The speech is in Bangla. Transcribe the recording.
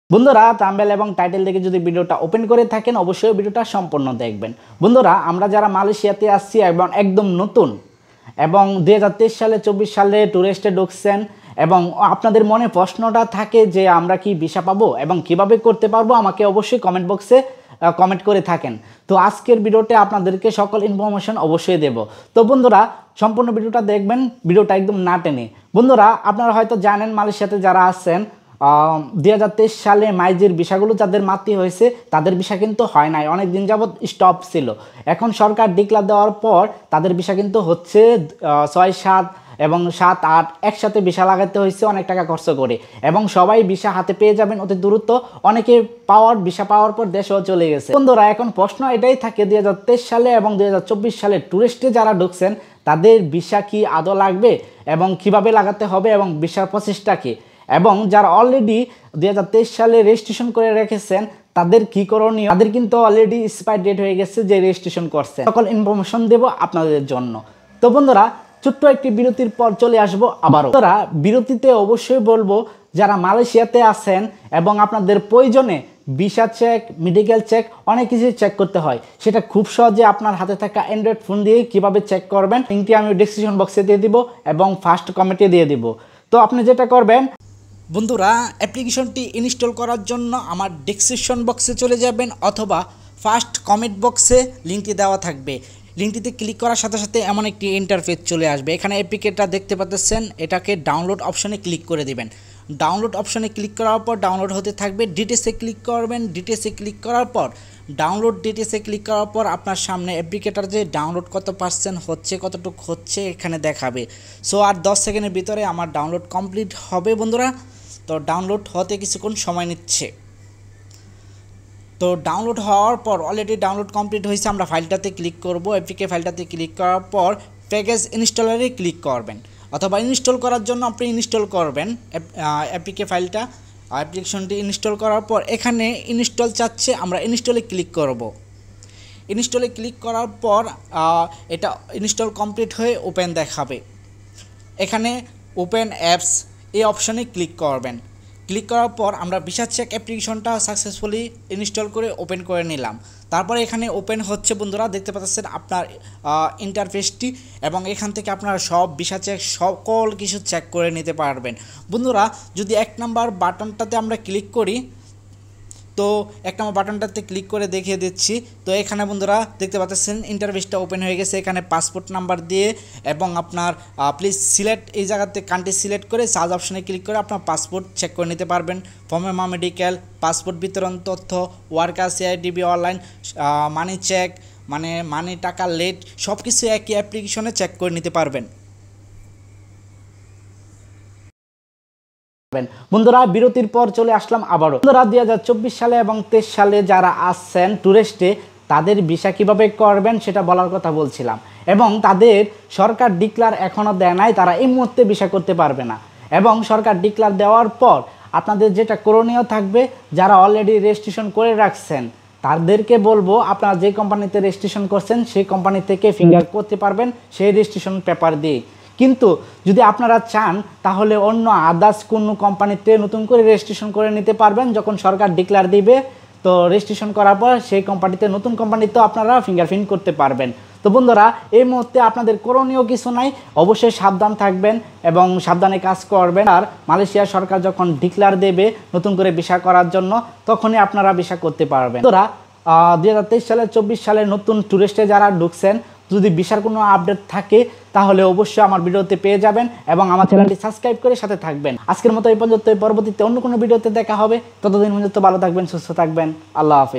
বন্ধুরা থাম্বনেল এবং টাইটেল দেখে যদি ভিডিওটা ওপেন করে থাকেন অবশ্যই ভিডিওটা সম্পূর্ণ দেখবেন। বন্ধুরা আমরা যারা মালয়েশিয়াতে আসছি এবং একদম নতুন এবং 2023 সালে 24 সালে ট্যুরিস্টে ঢুকছেন এবং আপনাদের মনে প্রশ্নটা থাকে যে আমরা কি ভিসা পাবো এবং কিভাবে করতে পারবো, আমাকে অবশ্যই কমেন্ট বক্সে কমেন্ট করে থাকেন। তো আজকের ভিডিওতে আপনাদেরকে সকল ইনফরমেশন অবশ্যই দেব। তো বন্ধুরা সম্পূর্ণ ভিডিওটা দেখবেন, ভিডিওটা একদম না টেনে। বন্ধুরা আপনারা হয়তো জানেন মালয়েশিয়াতে যারা আছেন 2023 সালে মাইজির ভিসাগুলো যাদের মাতি হয়েছে তাদের ভিসা কিন্তু হয় নাই, অনেক দিন যাবৎ স্টপ ছিল। এখন সরকার ডিক্লার দেওয়ার পর তাদের ভিসা কিন্তু হচ্ছে 6, 7 এবং 7, 8 একসাথে ভিসা লাগাতে হয়েছে অনেক টাকা খরচ করে, এবং সবাই ভিসা হাতে পেয়ে যাবেন অতি দ্রুত। অনেকে ভিসা পাওয়ার পর দেশেও চলে গেছে। বন্ধুরা এখন প্রশ্ন এটাই থাকে 2023 সালে এবং 2024 সালে ট্যুরিস্টে যারা ঢুকছেন তাদের ভিসা কি আদৌ লাগবে এবং কিভাবে লাগাতে হবে এবং ভিসার প্রসেসটা কি, এবং যারা অলরেডি 2023 সালে রেজিস্ট্রেশন করে রেখেছেন তাদের কি করণীয়। তাদের কিন্তু অলরেডি এক্সপায়ার ডেট হয়ে গেছে যে রেজিস্ট্রেশন করছেন, সকল ইনফরমেশন দেব আপনাদের জন্য। তো বন্ধুরা ছোট্ট একটি বিরতির পর চলে আসবো আবারও। বন্ধুরা বিরতিতে অবশ্যই বলবো যারা মালয়েশিয়াতে আছেন এবং আপনাদের প্রয়োজনে ভিসা চেক, মেডিকেল চেক অনেক কিছু চেক করতে হয়, সেটা খুব সহজে আপনার হাতে থাকা অ্যান্ড্রয়েড ফোন দিয়ে কিভাবে চেক করবেন লিঙ্কটি আমি ডেসক্রিপশন বক্সে দিয়ে দিব এবং ফার্স্ট কমেন্টে দিয়ে দিব। তো আপনি যেটা করবেন বন্ধুরা, অ্যাপ্লিকেশনটি ইনস্টল করার জন্য আমার ডেসক্রিপশন বক্সে চলে যাবেন অথবা ফার্স্ট কমেন্ট বক্সে লিঙ্কটি দেওয়া থাকবে। লিঙ্কটিতে ক্লিক করার সাথে সাথে এমন একটি ইন্টারফেস চলে আসবে। এখানে অ্যাপ্লিকেশনটা দেখতে পাচ্ছেন, এটাকে ডাউনলোড অপশনে ক্লিক করে দিবেন। ডাউনলোড অপশনে ক্লিক করার পর ডাউনলোড হতে থাকবে। ডিটেলসে ক্লিক করবেন। ডিটেলসে ক্লিক করার পর ডাউনলোড ডিটেলসে ক্লিক করার পর আপনার সামনে অ্যাপ্লিকেশনটার যে ডাউনলোড কত পার্সেন্ট হচ্ছে, কতটুকু হচ্ছে এখানে দেখাবে। সো আর 10 সেকেন্ডের ভিতরে আমার ডাউনলোড কমপ্লিট হবে বন্ধুরা। তো ডাউনলোড হতে কিছুক্ষণ সময় নিচ্ছে। তো ডাউনলোড হওয়ার পর অলরেডি ডাউনলোড কমপ্লিট হয়েছে, আমরা ফাইলটাতে ক্লিক করব। এপিকে ফাইলটাতে ক্লিক করার পর প্যাকেজ ইনস্টলারে ক্লিক করবেন অথবা ইনস্টল করার জন্য আপনি ইনস্টল করবেন এপিকে ফাইলটা। অ্যাপ্লিকেশনটি ইনস্টল করার পর এখানে ইনস্টল চাচ্ছে, আমরা ইনস্টলে ক্লিক করব। ইনস্টলে ক্লিক করার পর এটা ইনস্টল কমপ্লিট হয়ে ওপেন দেখাবে। এখানে ওপেন অ্যাপস এই অপশনে ক্লিক করবেন। ক্লিক করার পর আমরা ভিসা চেক অ্যাপ্লিকেশনটা সাকসেসফুলি ইনস্টল করে ওপেন করে নিলাম। তারপরে এখানে ওপেন হচ্ছে বন্ধুরা, দেখতে পাচ্ছেন আপনার ইন্টারফেসটি, এবং এখান থেকে আপনারা সব ভিসা চেক সকল কিছু চেক করে নিতে পারবেন। বন্ধুরা যদি 1 নাম্বার বাটনটাতে আমরা ক্লিক করি, তো 1 নম্বর বাটনটাতে ক্লিক করে দেখিয়ে দিচ্ছি। তো এখানে বন্ধুরা দেখতে পাচ্ছেন ইন্টারফেসটা ওপেন হয়ে গেছে। এখানে পাসপোর্ট নাম্বার দিয়ে এবং আপনার প্লিজ সিলেক্ট এই জায়গাতে কান্ট্রি সিলেক্ট করে সার্চ অপশনে ক্লিক করে আপনার পাসপোর্ট চেক করে নিতে পারবেন। ফর্মে মেডিকেল, পাসপোর্ট বিতরণ তথ্য, ওয়ার্কার সিআইডিবি অনলাইন, মানি চেক মানে মানি টাকা লেট, সব কিছু একই অ্যাপ্লিকেশনে চেক করে নিতে পারবেন। বন্ধুরা বিরতির পর চলে আসলাম আবারও। বন্ধুরা 2024 সালে এবং 23 সালে যারা আসছেন ট্যুরিস্টে তাদের ভিসা কিভাবে করবেন সেটা বলার কথা বলছিলাম, এবং তাদের সরকার ডিক্লার এখনও দেয় নাই, তারা এই মুহূর্তে ভিসা করতে পারবে না। এবং সরকার ডিক্লার দেওয়ার পর আপনাদের যেটা করণীয় থাকবে, যারা অলরেডি রেজিস্ট্রেশন করে রাখছেন তাদেরকে বলবো আপনারা যে কোম্পানিতে রেজিস্ট্রেশন করছেন সেই কোম্পানি থেকে ফিঙ্গার করতে পারবেন সেই রেজিস্ট্রেশন পেপার দিয়ে। কিন্তু যদি আপনারা চান তাহলে অন্য আদার্স কোনো কোম্পানিতে নতুন করে রেজিস্ট্রেশন করে নিতে পারবেন। যখন সরকার ডিক্লার দিবে তো রেজিস্ট্রেশন করার পর সেই কোম্পানিতে নতুন কোম্পানিতেও আপনারা ফিঙ্গারপ্রিন্ট করতে পারবেন। তো বন্ধুরা এই মুহূর্তে আপনাদের করণীয় কিছু নাই, অবশ্যই সাবধান থাকবেন এবং সাবধানে কাজ করবেন। আর মালয়েশিয়া সরকার যখন ডিক্লার দেবে নতুন করে ভিসা করার জন্য তখনই আপনারা ভিসা করতে পারবেন। বন্ধুরা 2023 সালে 24 সালে নতুন ট্যুরিস্টে যারা ঢুকছেন যদি ভিসার কোনো আপডেট থাকে তাহলে অবশ্যই আমার ভিডিওতে পেয়ে যাবেন এবং আমার চ্যানেলটি সাবস্ক্রাইব করে সাথে থাকবেন। আজকের মতো এই পর্যন্ত, পরবর্তীতে অন্য কোনো ভিডিওতে দেখা হবে। ততদিন পর্যন্ত ভালো থাকবেন, সুস্থ থাকবেন। আল্লাহ হাফেজ।